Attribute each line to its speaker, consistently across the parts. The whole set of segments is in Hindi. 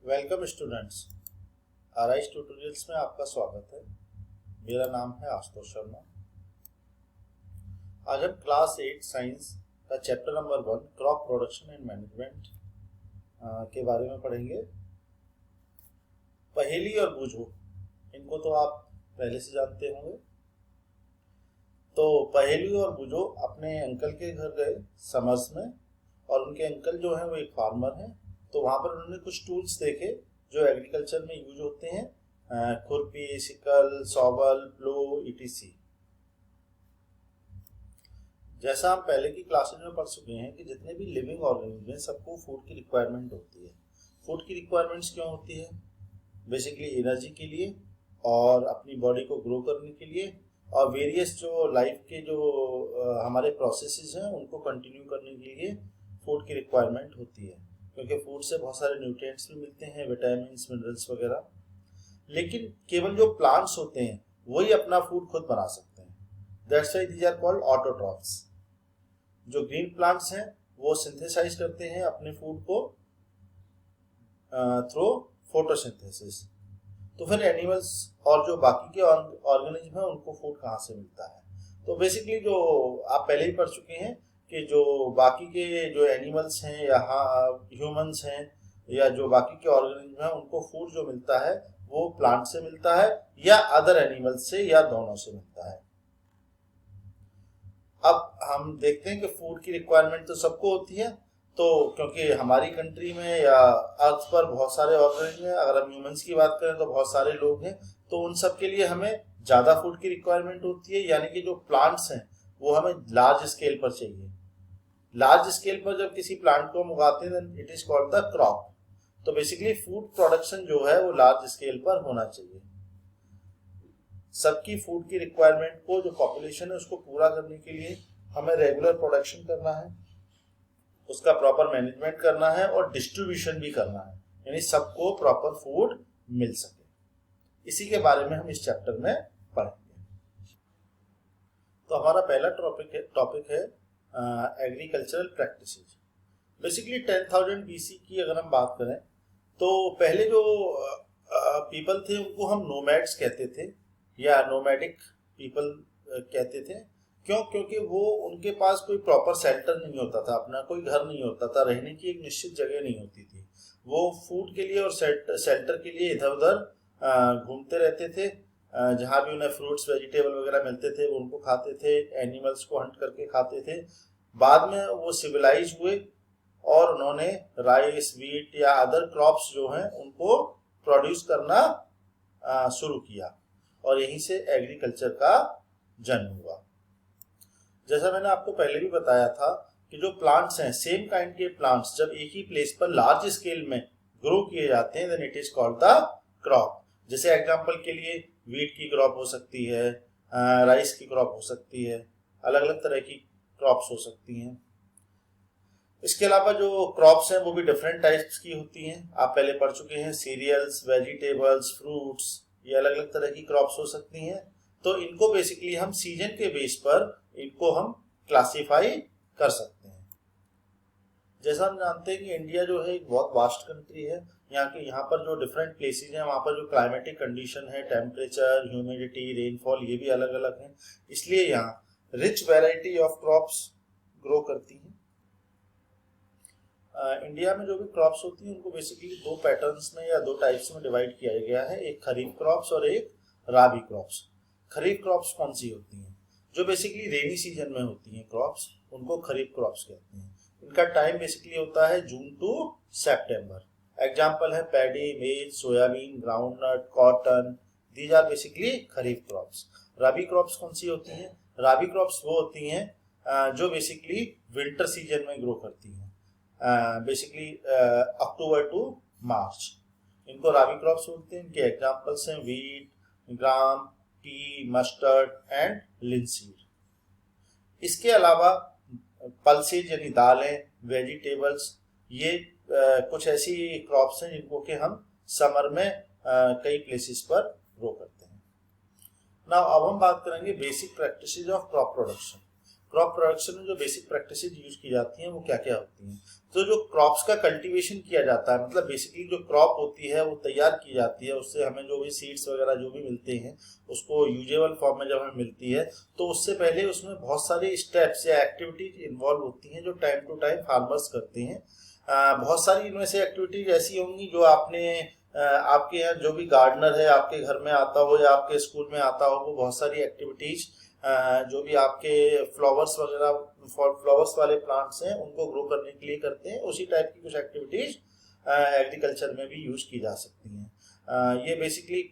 Speaker 1: वेलकम स्टूडेंट्स, आरआईएस ट्यूटोरियल्स में आपका स्वागत है। मेरा नाम है आशुतोष शर्मा। आज हम क्लास 8 साइंस का chapter number 1 crop production and management के बारे में पढ़ेंगे। पहेली और बूझो, इनको तो आप पहले से जानते होंगे। तो पहेली और बूझो अपने अंकल के घर गए समर्स में, और उनके अंकल जो हैं वो एक फार्मर हैं। तो वहाँ पर उन्होंने कुछ टूल्स देखे जो एग्रीकल्चर में यूज होते हैं, खुरपी, सिकल, शॉवल, प्लो, ईटीसी। जैसा हम पहले की क्लासेज में पढ़ चुके हैं कि जितने भी लिविंग ऑर्गेनिज्म हैं सबको फूड की रिक्वायरमेंट होती है। फूड की रिक्वायरमेंट्स क्यों होती है? बेसिकली एनर्जी के लिए और अपनी बॉडी को ग्रो करने के लिए, और वेरियस जो लाइफ के जो हमारे प्रोसेसेस हैं उनको कंटिन्यू करने के लिए फूड की रिक्वायरमेंट होती है, क्योंकि फूड से बहुत सारे न्यूट्रिएंट्स भी मिलते हैं, विटामिन्स, मिनरल्स वगैरह। लेकिन केवल जो प्लांट्स होते हैं वही अपना फूड खुद बना सकते हैं। That's why these are called autotrophs. जो ग्रीन प्लांट्स हैं वो सिंथेसाइज करते हैं अपने फूड को थ्रू फोटोसिंथेसिस। तो फिर एनिमल्स और जो बाकी के ऑर्गेनिज्म हैं उनको फूड कहाँ से मिलता है? तो बेसिकली जो आप पहले ही पढ़ चुके हैं कि जो बाकी के जो एनिमल्स हैं या ह्यूमंस हैं या जो बाकी के ऑर्गेनिज्म हैं उनको फूड जो मिलता है वो प्लांट से मिलता है या अदर एनिमल्स से, या दोनों से मिलता है। अब हम देखते हैं कि फूड की रिक्वायरमेंट तो सबको होती है, तो क्योंकि हमारी कंट्री में या अर्थ पर बहुत सारे ऑर्गेनिज्म हैं, अगर हम ह्यूमंस की बात करें तो बहुत सारे लोग हैं, तो उन सब के लिए हमें ज़्यादा फूड की रिक्वायरमेंट होती है। यानी कि जो प्लांट्स हैं वो हमें लार्ज स्केल पर चाहिए। लार्ज स्केल पर जब किसी प्लांट को हम उगाते हैं then it is called the crop. तो बेसिकली फूड प्रोडक्शन जो है वो लार्ज स्केल पर होना चाहिए। सबकी फूड की रिक्वायरमेंट को, जो पॉपुलेशन है उसको पूरा करने के लिए हमें रेगुलर प्रोडक्शन करना है, उसका प्रॉपर मैनेजमेंट करना है और डिस्ट्रीब्यूशन भी करना है, यानी सबको प्रॉपर फूड मिल सके। इसी के बारे में हम इस चैप्टर में पढ़ेंगे। तो हमारा पहला टॉपिक है एग्रीकल्चरल प्रैक्टिसेस। बेसिकली 10,000 BC की अगर हम बात करें तो पहले जो पीपल थे उनको हम नोमैड्स कहते थे या नोमैडिक पीपल कहते थे। क्यों? क्योंकि वो उनके पास कोई प्रॉपर शेल्टर नहीं होता था, अपना कोई घर नहीं होता था, रहने की एक निश्चित जगह नहीं होती थी। वो फूड के लिए और शेल्टर के लिए इधर उधर घूमते रहते थे। जहाँ भी उन्हें फ्रूट्स, वेजिटेबल वगैरह मिलते थे वो उनको खाते थे, एनिमल्स को हंट करके खाते थे। बाद में वो सिविलाइज हुए और उन्होंने राइस, व्हीट या अदर क्रॉप्स जो हैं उनको प्रोड्यूस करना शुरू किया, और यहीं से एग्रीकल्चर का जन्म हुआ। जैसा मैंने आपको पहले भी बताया था कि जो प्लांट्स हैं, सेम काइंड के प्लांट्स जब एक ही प्लेस पर लार्ज स्केल में ग्रो किए जाते हैं then it is called the crop. जैसे एग्जांपल के लिए व्हीट की क्रॉप हो सकती है, राइस की क्रॉप हो सकती है, अलग अलग तरह की क्रॉप्स हो सकती हैं। इसके अलावा जो क्रॉप्स हैं वो भी डिफरेंट टाइप्स की होती हैं। आप पहले पढ़ चुके हैं सीरियल्स, वेजिटेबल्स, फ्रूट्स, ये अलग अलग तरह की क्रॉप्स हो सकती हैं। तो इनको बेसिकली हम सीजन के बेस पर इनको हम क्लासिफाई कर सकते हैं। जैसा हम जानते हैं कि इंडिया जो है एक बहुत वास्ट कंट्री है। यहाँ पर जो डिफरेंट प्लेसेस हैं वहाँ पर जो क्लाइमेटिक कंडीशन है, टेम्परेचर, ह्यूमिडिटी, रेनफॉल, ये भी अलग अलग हैं। इसलिए यहाँ rich variety of crops grow करती हैं। इंडिया में जो भी क्रॉप्स होती हैं उनको बेसिकली दो पैटर्न्स में या दो टाइप्स में डिवाइड किया गया है, एक खरीफ क्रॉप्स और एक राबी क्रॉप्स। खरीफ क्रॉप्स कौन सी होती हैं? जो बेसिकली रेनी सीजन में होती हैं क्रॉप्स, उनको खरीफ क्रॉप्स कहते हैं। इनका टाइम बेसिकली होता है जून टू सितंबर। एग्जाम्पल है paddy, maize, soybean, groundnut, cotton, these are basically kharif crops. Rabi crops कौन सी होती हैं? राबी क्रॉप्स वो होती हैं जो बेसिकली विंटर सीजन में ग्रो करती हैं, बेसिकली अक्टूबर टू मार्च। इनको राबी क्रॉप्स बोलते हैं। इनके एग्जांपल्स हैं wheat, gram, P, mustard and linseed. इसके अलावा पल्सेज यानी दालें, वेजिटेबल्स, ये कुछ ऐसी क्रॉप्स हैं जिनको कि हम समर में कई प्लेसेस पर ग्रो करते हैं। नाउ अब हम बात करेंगे basic practices of crop production. Crop production में जो बेसिक प्रैक्टिसेस यूज की जाती हैं वो क्या क्या होती हैं। तो जो क्रॉप्स का कल्टीवेशन किया जाता है, मतलब बेसिकली जो क्रॉप होती है वो तैयार की जाती है, उससे हमें जो भी सीड्स वगैरह जो भी मिलते हैं उसको यूजेबल फॉर्म में जब हमें मिलती है तो उससे पहले उसमें बहुत सारे स्टेप्स या एक्टिविटीज इन्वॉल्व होती हैं जो टाइम टू टाइम फार्मर्स करते हैं। बहुत सारी इनमें से एक्टिविटीज ऐसी होंगी जो आपने आपके यहाँ जो भी गार्डनर है आपके घर में आता हो या आपके स्कूल में आता हो, वो बहुत सारी एक्टिविटीज जो भी आपके फ्लावर्स वगैरह फ्लावर्स वाले प्लांट्स हैं उनको ग्रो करने के लिए करते हैं, उसी टाइप की कुछ एक्टिविटीज एग्रीकल्चर में भी यूज की जा सकती हैं। ये बेसिकली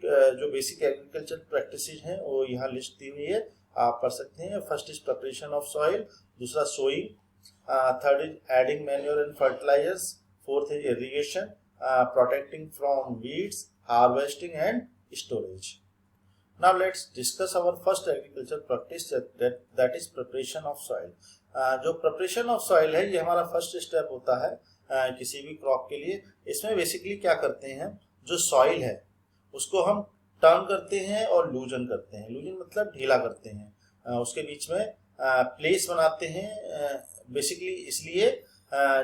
Speaker 1: जो बेसिक एग्रीकल्चर प्रैक्टिसेस हैं वो यहाँ लिस्ट दी हुई है, आप पढ़ सकते हैं। First is preparation of soil, दूसरा sowing, third is adding manure and fertilisers, fourth is irrigation, protecting from weeds, harvesting and storage. Now let's discuss our first agriculture practice that is preparation of soil. जो preparation of soil है ये हमारा फर्स्ट स्टेप होता है किसी भी क्रॉप के लिए। इसमें बेसिकली क्या करते हैं, जो सॉइल है उसको हम टर्न करते हैं और लूजन करते हैं। लूजन मतलब ढीला करते हैं, उसके बीच में प्लेस बनाते हैं बेसिकली इसलिए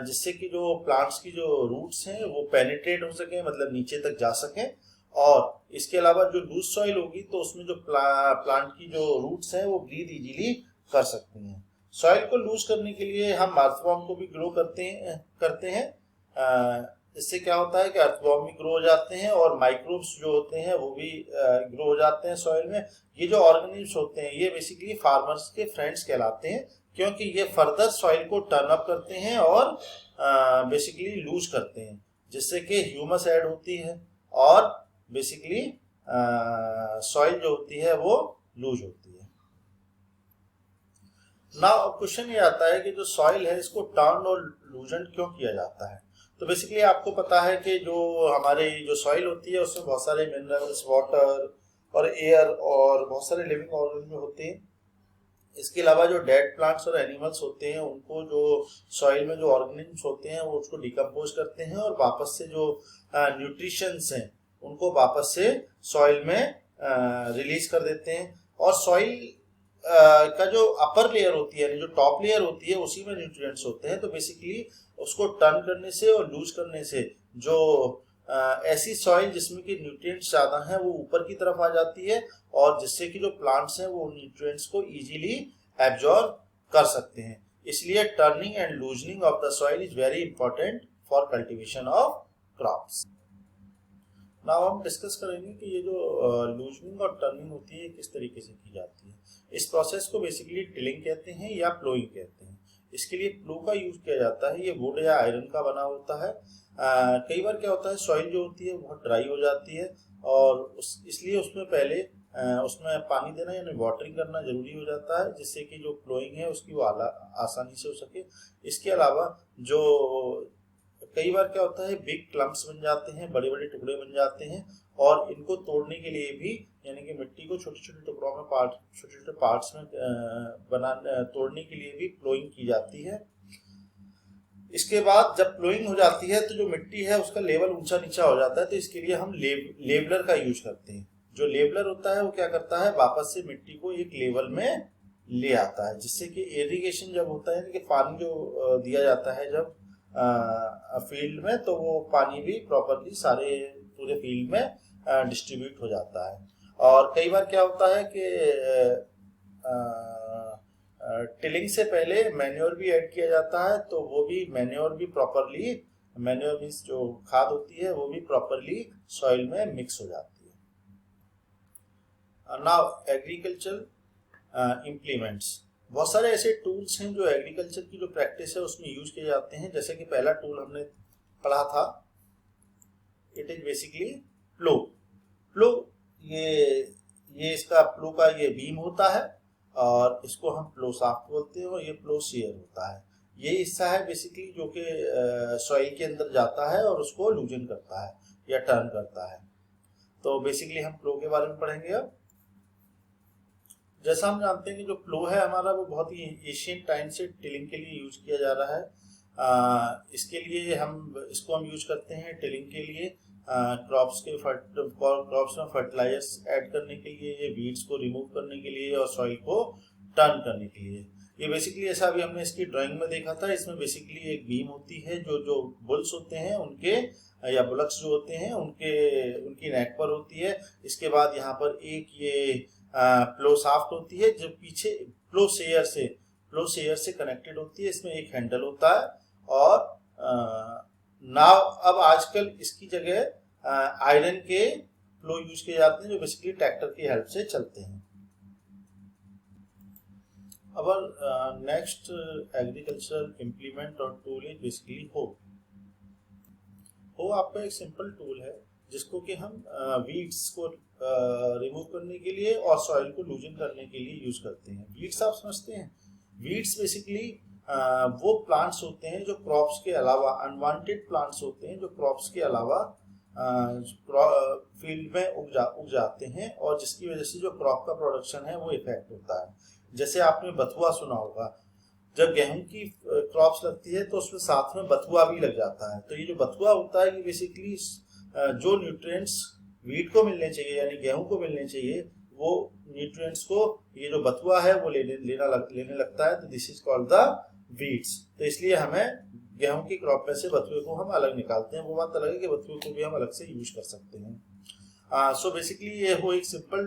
Speaker 1: जिससे कि जो प्लांट्स की जो रूट्स हैं वो पेनिट्रेट हो सके, मतलब नीचे तक जा सके। और इसके अलावा जो लूज सॉइल होगी तो उसमें जो प्लांट की जो रूट्स हैं वो ब्रीथ इजीली कर सकती हैं। सॉइल को लूज करने के लिए हम अर्थवॉर्म को भी ग्रो करते हैं। इससे क्या होता है कि अर्थवॉर्म भी ग्रो हो जाते हैं और माइक्रोब्स जो होते हैं वो भी ग्रो हो जाते हैं सॉइल में। ये जो ऑर्गेनिज्म होते हैं ये बेसिकली फार्मर्स के फ्रेंड्स कहलाते हैं, क्योंकि ये फर्दर सॉइल को टर्न अप करते हैं और बेसिकली लूज करते हैं, जिससे कि ह्यूमस ऐड होती है और बेसिकली सॉइल जो होती है वो लूज होती है। नाउ क्वेश्चन ये आता है कि जो सॉइल है इसको टर्न और लूजन क्यों किया जाता है। तो बेसिकली आपको पता है कि जो हमारे जो सॉइल होती है उसमें बहुत सारे मिनरल्स, वाटर और एयर और बहुत सारे लिविंग ऑर्गेनिज्म होते हैं। इसके अलावा जो डेड प्लांट्स और एनिमल्स होते हैं उनको जो सॉइल में जो ऑर्गेनिज्म होते हैं वो उसको डिकम्पोज करते हैं और वापस से जो न्यूट्रिशंस हैं उनको वापस से सॉइल में रिलीज कर देते हैं। और सॉइल का जो अपर लेयर होती है, जो टॉप लेयर होती है, उसी में न्यूट्रिएंट्स होते हैं। तो बेसिकली उसको टर्न करने से और लूज करने से जो ऐसी सॉइल जिसमें कि न्यूट्रिएंट्स ज्यादा हैं वो ऊपर की तरफ आ जाती है और जिससे कि जो प्लांट्स हैं वो न्यूट्रिएंट्स को इजीली एब्जॉर्ब कर सकते हैं। इसलिए turning and loosening of the soil is very important for cultivation of crops. Now हम डिस्कस करेंगे कि ये जो लूजनिंग और टर्निंग होती है किस तरीके से की जाती है। इस प्रोसेस को बेसिकली टिलिंग कहते हैं या प्लोइंग कहते हैं। इसके लिए प्लो का यूज किया जाता है, ये वुड या आयरन का बना होता है। कई बार क्या होता है सॉइल जो होती है बहुत ड्राई हो जाती है और इसलिए उसमें पहले उसमें पानी देना यानी वाटरिंग करना जरूरी हो जाता है, जिससे कि जो प्लोइंग है उसकी वो आसानी से हो सके। इसके अलावा जो कई बार क्या होता है बिग क्लम्प्स बन जाते हैं, बड़े बड़े टुकड़े बन जाते हैं और इनको तोड़ने के लिए भी यानी कि मिट्टी को छोटे छोटे टुकड़ों में छोटे छोटे पार्ट्स में तोड़ने के लिए भी प्लोइंग की जाती है। इसके बाद जब प्लोइंग हो जाती है तो जो मिट्टी है उसका लेवल ऊंचा नीचा हो जाता है, तो इसके लिए हम लेवलर का यूज करते हैं। जो लेवलर होता है वो क्या करता है वापस से मिट्टी को एक लेवल में ले आता है, जिससे कि इरिगेशन जब होता है कि पानी जो दिया जाता है जब फील्ड में तो वो पानी भी प्रॉपरली सारे पूरे फील्ड में डिस्ट्रीब्यूट हो जाता है। और कई बार क्या होता है कि टिलिंग से पहले मैन्योर भी ऐड किया जाता है, तो वो भी मैन्योर भी प्रॉपरली मैन्योर मींस जो खाद होती है वो भी प्रॉपरली सॉइल में मिक्स हो जाती है। नाउ एग्रीकल्चर इम्प्लीमेंट्स, बहुत सारे ऐसे टूल्स हैं जो एग्रीकल्चर की जो प्रैक्टिस है उसमें यूज किए जाते हैं। जैसे कि पहला टूल हमने पढ़ा था, इट इज बेसिकली प्लो। प्लो ये इसका प्लो का ये बीम होता है और इसको हम प्लो शाफ्ट बोलते हैं और ये प्लो शेयर होता है। ये हिस्सा है बेसिकली जो कि सॉइल के अंदर जाता है और उसको लूजन करता है या टर्न करता है। तो बेसिकली हम प्लो के बारे में पढ़ेंगे। अब जैसा हम जानते हैं कि जो प्लो है हमारा वो बहुत ही एशियंट टाइम से टिलिंग के लिए यूज किया जा रहा है। इसके लिए इसको हम यूज करते हैं टिलिंग के लिए, क्रॉप्स में फर्टिलाइजर्स ऐड करने के लिए, वीड्स को रिमूव करने के लिए और सॉइल को टर्न करने के लिए। ये बेसिकली ऐसा अभी हमने इसकी ड्राइंग में देखा था, इसमें बेसिकली एक बीम होती है जो बुल्स होते हैं उनके या बुलक्स जो होते हैं उनकी नेक पर होती है। इसके बाद यहाँ पर एक ये प्लो शाफ्ट होती है जो पीछे प्लो शेयर से कनेक्टेड होती है। इसमें एक हैंडल होता है और नाव अब आजकल इसकी जगह आयरन के प्लो यूज किए जाते हैं जो बेसिकली ट्रैक्टर की हेल्प से चलते हैं। अब नेक्स्ट एग्रीकल्चरल इम्प्लीमेंट और टूल इज बेसिकली हो आपका एक सिंपल टूल है जिसको कि हम वीड्स को रिमूव करने के लिए और सॉइल को लूजन करने के लिए यूज करते हैं। वीड्स आप समझते हैं, वीड्स बेसिकली वो प्लांट्स होते हैं जो क्रॉप्स के अलावा अनवांटेड प्लांट्स होते हैं जो क्रॉप्स के अलावा फील्ड में उग जाते हैं और जिसकी वजह से जो क्रॉप का प्रोडक्शन है वो इफेक्ट होता है। जैसे आपने बथुआ सुना होगा, जब गेहूं की क्रॉप्स लगती है तो उसमें साथ में बथुआ भी लग जाता है। तो ये जो बथुआ होता है ये बेसिकली जो न्यूट्रिएंट्स वीट को मिलने चाहिए यानी गेहूं को मिलने चाहिए वो न्यूट्रिएंट्स को ये जो बथुआ है वो लेने लगता है। तो this is called the weeds. तो इसलिए हमें गेहूं की क्रॉप में से बथुए को हम अलग निकालते हैं। वो बात अलग है कि बथुए को भी हम अलग से यूज कर सकते हैं। सो बेसिकली ये वो एक सिंपल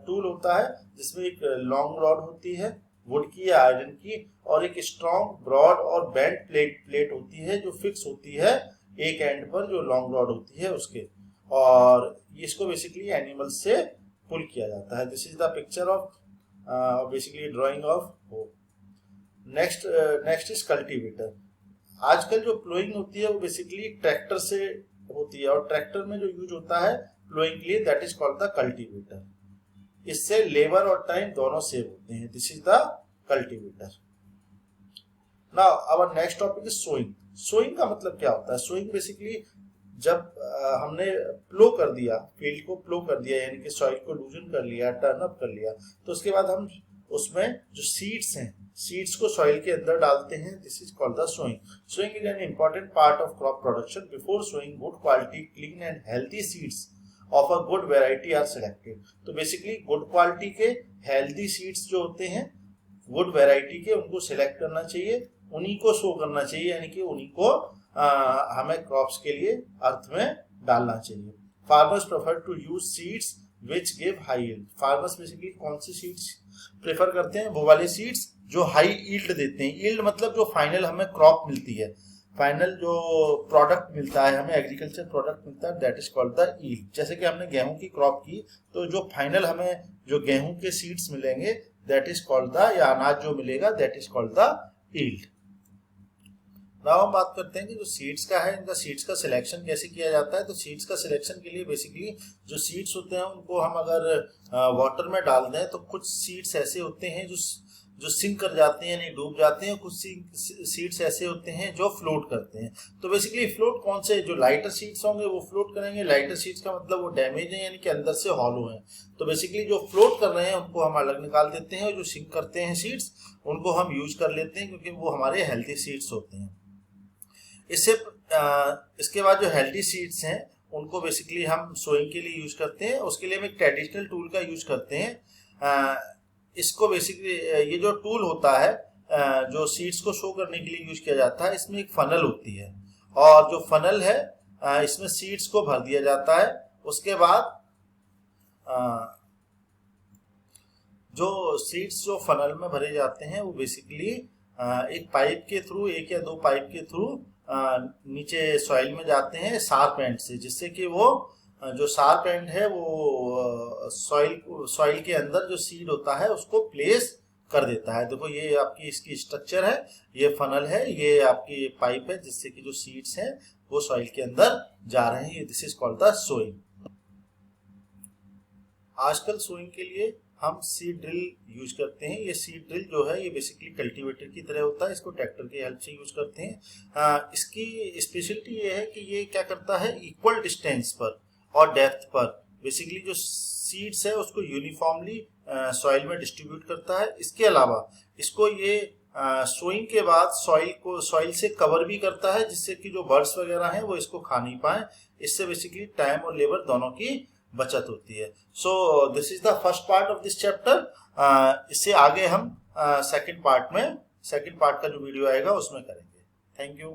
Speaker 1: टूल होता है जिसमें एक लॉन्ग रॉड होती है वुड की या आयरन की और एक स्ट्रॉन्ग ब्रॉड और बेंड प्लेट होती है जो फिक्स होती है एक एंड पर जो लॉन्ग रॉड होती है उसके, और इसको बेसिकली एनिमल से पुल किया जाता है। This is the picture of basically drawing of हो। Next is cultivator. आजकल जो प्लोइंग होती है वो बेसिकली ट्रैक्टर से होती है और ट्रैक्टर में जो यूज होता है प्लोइंग के लिए that is called the cultivator. इससे लेबर और टाइम दोनों सेव होते हैं। This is the cultivator. Now our next topic is sowing. Sowing का मतलब क्या होता है? सोइंग बेसिकली जब हमने प्लो कर दिया, फील्ड को प्लो कर दिया यानी कि सॉइल को लूजन कर लिया, टर्न अप कर लिया, तो उसके बाद हम उसमें जो सीड्स हैं सीड्स को सॉइल के अंदर डालते हैं। This is called the sowing. Sowing is an important part of crop production. Before sowing good quality clean and healthy seeds of a good variety are selected. तो बेसिकली गुड क्वालिटी के हेल्थी सीड्स जो होते हैं गुड वेराइटी के उनको सिलेक्ट करना चाहिए, उन्हीं को शो करना चाहिए यानी कि उन्हीं को हमें क्रॉप्स के लिए अर्थ में डालना चाहिए। Farmers prefer to use seeds which give high yield. Farmers basically कौन सी सीड्स प्रेफर करते हैं? वो वाले सीड्स जो हाई यील्ड देते हैं। यील्ड मतलब जो फाइनल हमें क्रॉप मिलती है, फाइनल जो प्रोडक्ट मिलता है हमें, एग्रीकल्चर प्रोडक्ट मिलता है, that is called the yield. जैसे कि हमने गेहूं की क्रॉप की तो जो फाइनल हमें जो गेहूं के सीड्स मिलेंगे दैट इज कॉल्ड द, या अनाज जो मिलेगा that is called the yield. Now हम बात करते हैं कि जो सीड्स का है इनका सीड्स का सिलेक्शन कैसे किया जाता है। तो सीड्स का सिलेक्शन के लिए बेसिकली जो सीड्स होते हैं उनको हम अगर वाटर में डाल दें तो कुछ सीड्स ऐसे होते हैं जो सिंक कर जाते हैं यानी डूब जाते हैं, कुछ सीड्स ऐसे होते हैं जो फ्लोट करते हैं। तो बेसिकली फ्लोट कौन से, जो लाइटर सीड्स होंगे वो फ्लोट करेंगे। लाइटर सीड्स का मतलब वो डैमेज है यानी कि अंदर से हॉलो है। तो बेसिकली जो फ्लोट कर रहे हैं उनको हम अलग निकाल देते हैं और जो सिंक करते हैं सीड्स उनको हम यूज कर लेते हैं क्योंकि वो हमारे हेल्थी सीड्स होते हैं। इसके बाद जो हेल्थी सीड्स हैं उनको बेसिकली हम सोइंग के लिए यूज करते हैं। उसके लिए हम एक ट्रेडिशनल टूल का यूज करते हैं। इसको बेसिकली ये जो टूल होता है जो सीड्स को शो करने के लिए यूज किया जाता है, इसमें एक फनल होती है और जो फनल है इसमें सीड्स को भर दिया जाता है। उसके बाद जो सीड्स जो फनल में भरे जाते हैं वो बेसिकली एक पाइप के थ्रू, एक या दो पाइप के थ्रू नीचे सॉइल में जाते हैं शार्प एंड से, जिससे कि वो जो शार्प एंड है वो सॉइल के अंदर जो सीड होता है उसको प्लेस कर देता है। देखो ये आपकी इसकी स्ट्रक्चर है, ये फनल है, ये आपकी पाइप है जिससे कि जो सीड्स हैं वो सॉइल के अंदर जा रहे हैं। This is called the sowing. आजकल सोइंग के लिए हम सीड ड्रिल यूज करते हैं। ये सीड ड्रिल जो है ये बेसिकली कल्टीवेटर की तरह होता है, इसको ट्रैक्टर की हेल्प से यूज करते हैं। इसकी स्पेशलिटी ये है कि ये क्या करता है, इक्वल डिस्टेंस पर और डेप्थ पर बेसिकली जो सीड्स है उसको यूनिफॉर्मली सॉइल में डिस्ट्रीब्यूट करता है। इसके अलावा इसको ये सोइंग के बाद सॉइल से कवर भी करता है जिससे कि जो बर्ड्स वगैरह हैं वो इसको खा नहीं पाए। इससे बेसिकली टाइम और लेबर दोनों की बचत होती है। So this is the first part of this chapter. इससे आगे हम सेकंड पार्ट का जो वीडियो आएगा उसमें करेंगे। Thank you.